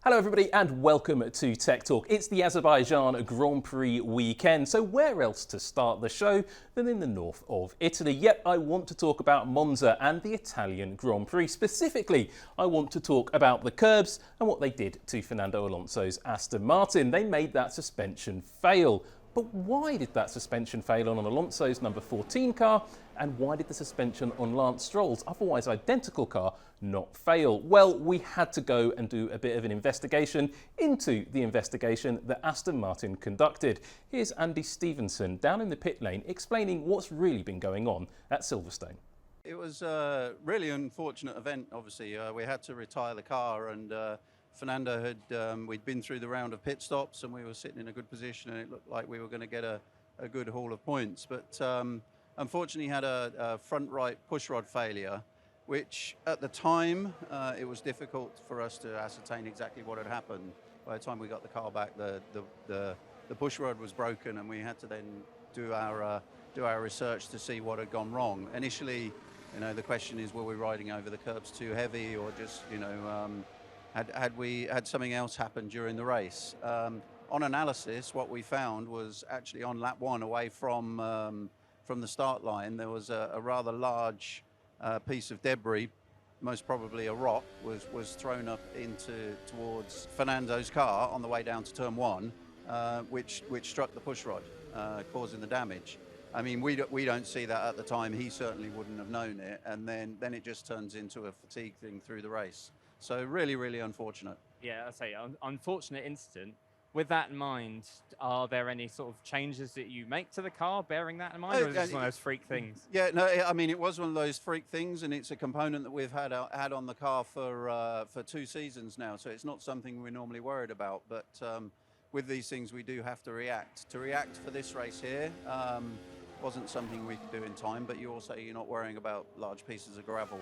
Hello everybody and welcome to Tech Talk. It's the Azerbaijan Grand Prix weekend, so where else to start the show than in the north of Italy? Yet I want to talk about Monza and the Italian Grand Prix. Specifically, I want to talk about the curbs and what they did to Fernando Alonso's Aston Martin. They made that suspension fail. But why did that suspension fail on Alonso's number 14 car? And why did the suspension on Lance Stroll's otherwise identical car not fail? Well, we had to go and do a bit of an investigation into the investigation that Aston Martin conducted. Here's Andy Stevenson down in the pit lane explaining what's really been going on at Silverstone. It was a really unfortunate event, obviously. We had to retire the car and Fernando had, we'd been through the round of pit stops and we were sitting in a good position and it looked like we were going to get a good haul of points. But unfortunately he had a front right push rod failure, which at the time it was difficult for us to ascertain exactly what had happened. By the time we got the car back, the push rod was broken and we had to then do our research to see what had gone wrong. Initially, the question is, were we riding over the curbs too heavy or just, had something else happen during the race? On analysis, what we found was actually on lap one, away from the start line, there was a rather large piece of debris, most probably a rock, was thrown up towards Fernando's car on the way down to turn one, which struck the push rod, causing the damage. I mean, we don't see that at the time. He certainly wouldn't have known it, and then it just turns into a fatigue thing through the race. So really, really unfortunate. Yeah, I say unfortunate incident. With that in mind, are there any sort of changes that you make to the car bearing that in mind, or is it just one of those freak things? Yeah, no, I mean, it was one of those freak things, and it's a component that we've had on the car for 2 seasons now, so it's not something we're normally worried about. But with these things, we do have to react. To react for this race here wasn't something we could do in time, but you're not worrying about large pieces of gravel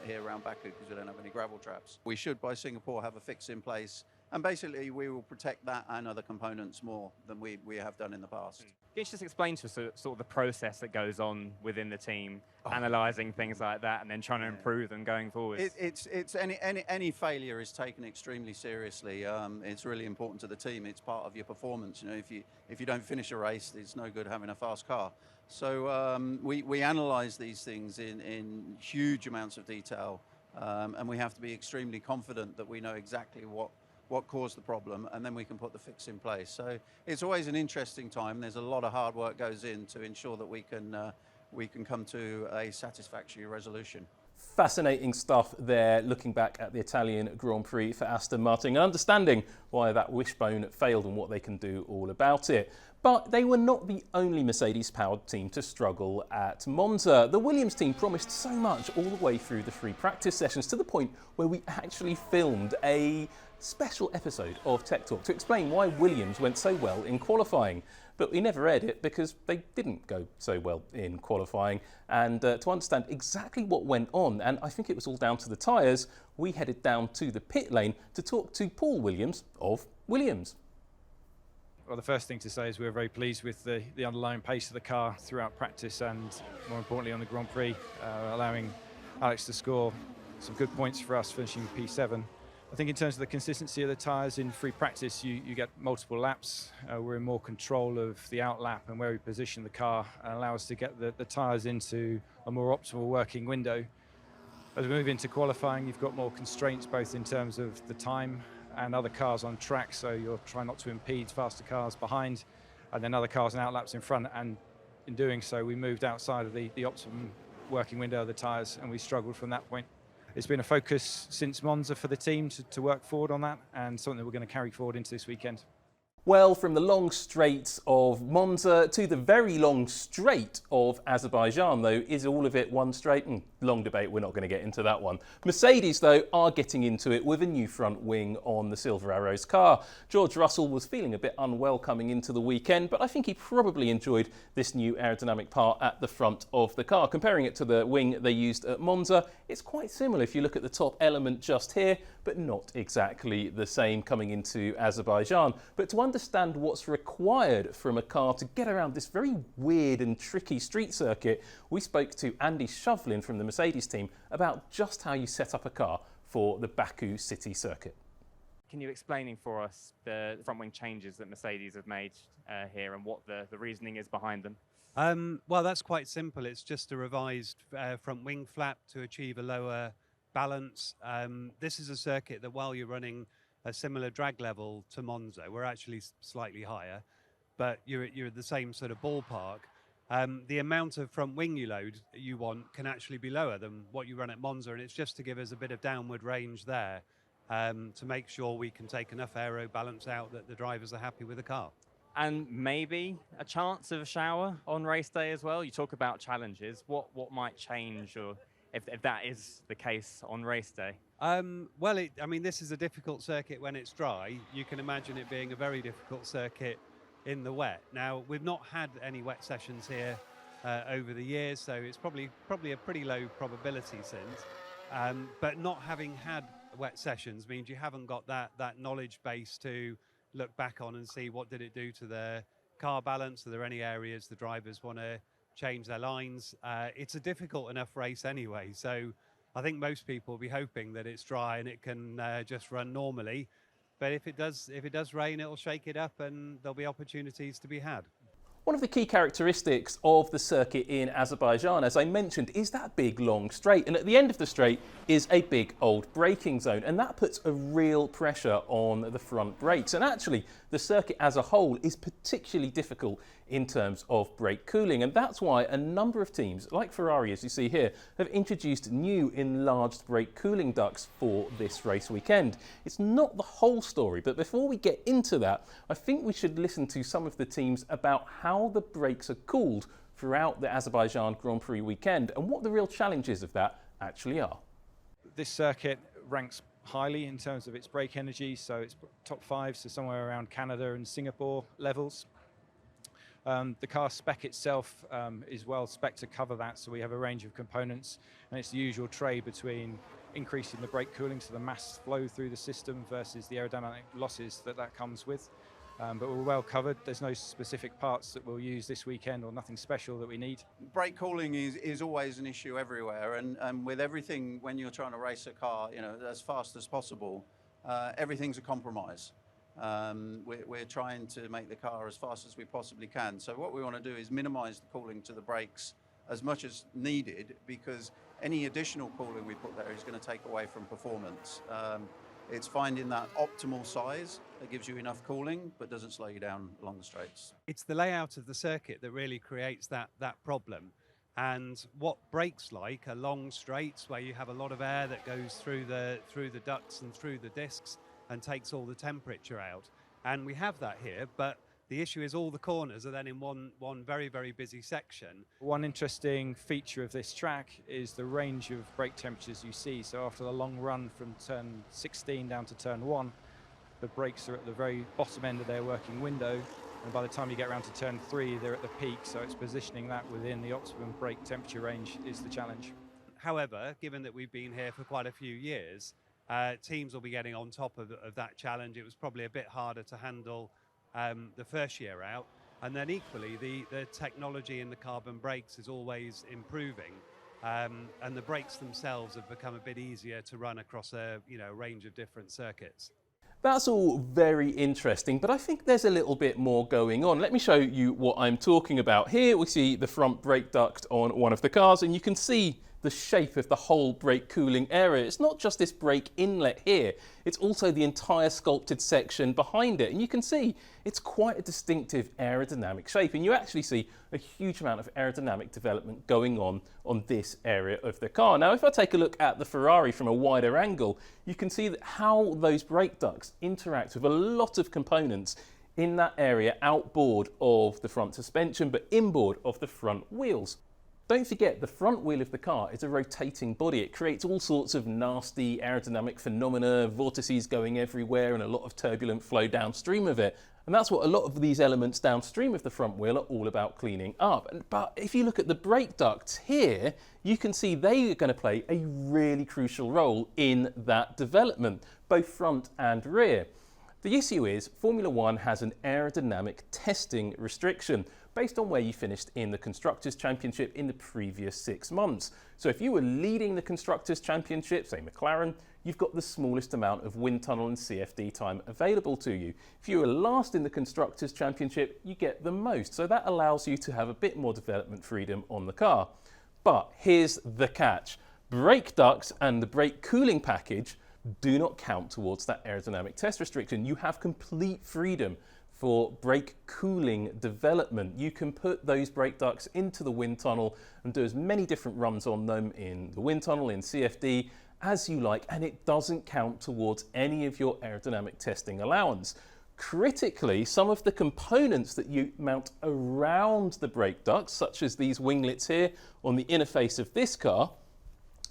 here around Baku because we don't have any gravel traps. We should, by Singapore, have a fix in place. And basically, we will protect that and other components more than we have done in the past. Can you just explain to us sort of the process that goes on within the team, analysing things like that, and then trying to improve them going forward? It's any failure is taken extremely seriously. It's really important to the team. It's part of your performance. If you don't finish a race, it's no good having a fast car. So we analyse these things in huge amounts of detail, and we have to be extremely confident that we know exactly what caused the problem, and then we can put the fix in place. So it's always an interesting time. There's a lot of hard work goes in to ensure that we can come to a satisfactory resolution. Fascinating stuff there, looking back at the Italian Grand Prix for Aston Martin and understanding why that wishbone failed and what they can do all about it. But they were not the only Mercedes-powered team to struggle at Monza. The Williams team promised so much all the way through the free practice sessions, to the point where we actually filmed a special episode of Tech Talk to explain why Williams went so well in qualifying. But we never aired it because they didn't go so well in qualifying. And to understand exactly what went on, and I think it was all down to the tyres, we headed down to the pit lane to talk to Paul Williams of Williams. Well, the first thing to say is we're very pleased with the underlying pace of the car throughout practice and, more importantly, on the Grand Prix, allowing Alex to score some good points for us, finishing P7. I think in terms of the consistency of the tyres in free practice, you get multiple laps. We're in more control of the out lap and where we position the car, and allow us to get the tyres into a more optimal working window. As we move into qualifying, you've got more constraints both in terms of the time and other cars on track, so you're trying not to impede faster cars behind and then other cars and out laps in front, and in doing so we moved outside of the optimum working window of the tyres and we struggled from that point. It's been a focus since Monza for the team to work forward on that, and something that we're going to carry forward into this weekend. Well, from the long straight of Monza to the very long straight of Azerbaijan, though, is all of it one straight? Long debate, we're not going to get into that one. Mercedes, though, are getting into it with a new front wing on the Silver Arrows car. George Russell was feeling a bit unwell coming into the weekend, but I think he probably enjoyed this new aerodynamic part at the front of the car. Comparing it to the wing they used at Monza, it's quite similar if you look at the top element just here, but not exactly the same coming into Azerbaijan. But to understand what's required from a car to get around this very weird and tricky street circuit, we spoke to Andy Shovlin from the Mercedes team about just how you set up a car for the Baku City Circuit. can you explaining for us the front wing changes that Mercedes have made here and what the reasoning is behind them? Well, that's quite simple. It's just a revised front wing flap to achieve a lower balance. This is a circuit that while you're running a similar drag level to Monza, we're actually slightly higher, but you're at the same sort of ballpark. The amount of front wing you want can actually be lower than what you run at Monza, and it's just to give us a bit of downward range there to make sure we can take enough aero balance out that the drivers are happy with the car. And maybe a chance of a shower on race day as well. You talk about challenges. What might change, or if that is the case on race day? Well, I mean, this is a difficult circuit when it's dry. You can imagine it being a very difficult circuit in the wet. Now, we've not had any wet sessions here over the years, so it's probably a pretty low probability since. But not having had wet sessions means you haven't got that knowledge base to look back on and see what did it do to the car balance. Are there any areas the drivers want to change their lines? It's a difficult enough race anyway, so I think most people will be hoping that it's dry and it can just run normally. But if it does rain, it'll shake it up and there'll be opportunities to be had. One of the key characteristics of the circuit in Azerbaijan, as I mentioned, is that big long straight, and at the end of the straight is a big old braking zone, and that puts a real pressure on the front brakes. And actually the circuit as a whole is particularly difficult in terms of brake cooling, and that's why a number of teams like Ferrari, as you see here, have introduced new enlarged brake cooling ducts for this race weekend. It's not the whole story, but before we get into that, I think we should listen to some of the teams about how the brakes are cooled throughout the Azerbaijan Grand Prix weekend and what the real challenges of that actually are. This circuit ranks highly in terms of its brake energy, so it's top 5, so somewhere around Canada and Singapore levels. The car spec itself is well spec to cover that, so we have a range of components, and it's the usual trade between increasing the brake cooling, so the mass flow through the system versus the aerodynamic losses that comes with. But we're well covered. There's no specific parts that we'll use this weekend or nothing special that we need. Brake cooling is always an issue everywhere, and with everything, when you're trying to race a car, as fast as possible, everything's a compromise. We're trying to make the car as fast as we possibly can. So what we want to do is minimize the cooling to the brakes as much as needed, because any additional cooling we put there is going to take away from performance. It's finding that optimal size that gives you enough cooling but doesn't slow you down along the straights. It's the layout of the circuit that really creates that problem. And what brakes like are long straights where you have a lot of air that goes through the ducts and through the discs and takes all the temperature out. And we have that here, but the issue is all the corners are then in one very, very busy section. One interesting feature of this track is the range of brake temperatures you see. So after the long run from turn 16 down to turn 1, the brakes are at the very bottom end of their working window. And by the time you get around to turn 3, they're at the peak. So it's positioning that within the optimum brake temperature range is the challenge. However, given that we've been here for quite a few years, teams will be getting on top of that challenge. It was probably a bit harder to handle the first year out, and then equally the technology in the carbon brakes is always improving, and the brakes themselves have become a bit easier to run across a range of different circuits. That's all very interesting, but I think there's a little bit more going on. Let me show you what I'm talking about. Here we see the front brake duct on one of the cars, and you can see the shape of the whole brake cooling area. It's not just this brake inlet here, it's also the entire sculpted section behind it. And you can see it's quite a distinctive aerodynamic shape, and you actually see a huge amount of aerodynamic development going on this area of the car. Now, if I take a look at the Ferrari from a wider angle, you can see that how those brake ducts interact with a lot of components in that area outboard of the front suspension, but inboard of the front wheels. Don't forget, the front wheel of the car is a rotating body. It creates all sorts of nasty aerodynamic phenomena, vortices going everywhere and a lot of turbulent flow downstream of it. And that's what a lot of these elements downstream of the front wheel are all about cleaning up. But if you look at the brake ducts here, you can see they are going to play a really crucial role in that development, both front and rear. The issue is Formula One has an aerodynamic testing restriction based on where you finished in the Constructors' Championship in the previous 6 months. So if you were leading the Constructors' Championship, say McLaren, you've got the smallest amount of wind tunnel and CFD time available to you. If you were last in the Constructors' Championship, you get the most. So that allows you to have a bit more development freedom on the car. But here's the catch. Brake ducts and the brake cooling package do not count towards that aerodynamic test restriction. You have complete freedom for brake cooling development. You can put those brake ducts into the wind tunnel and do as many different runs on them in the wind tunnel, in CFD, as you like, and it doesn't count towards any of your aerodynamic testing allowance. Critically, some of the components that you mount around the brake ducts, such as these winglets here on the interface of this car,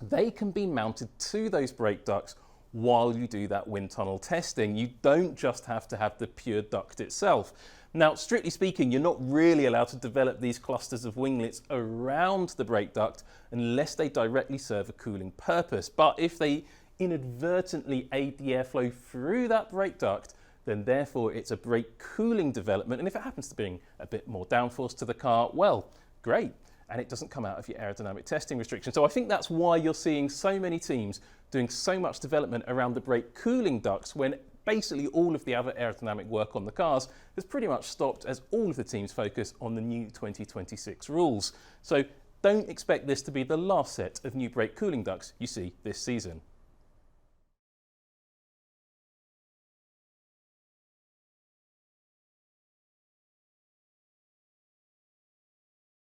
they can be mounted to those brake ducts while you do that wind tunnel testing. You don't just have to have the pure duct itself. Now, strictly speaking, you're not really allowed to develop these clusters of winglets around the brake duct unless they directly serve a cooling purpose. But if they inadvertently aid the airflow through that brake duct, then therefore it's a brake cooling development. And if it happens to bring a bit more downforce to the car, well, great. And it doesn't come out of your aerodynamic testing restriction. So I think that's why you're seeing so many teams doing so much development around the brake cooling ducts when basically all of the other aerodynamic work on the cars has pretty much stopped as all of the teams focus on the new 2026 rules. So don't expect this to be the last set of new brake cooling ducts you see this season.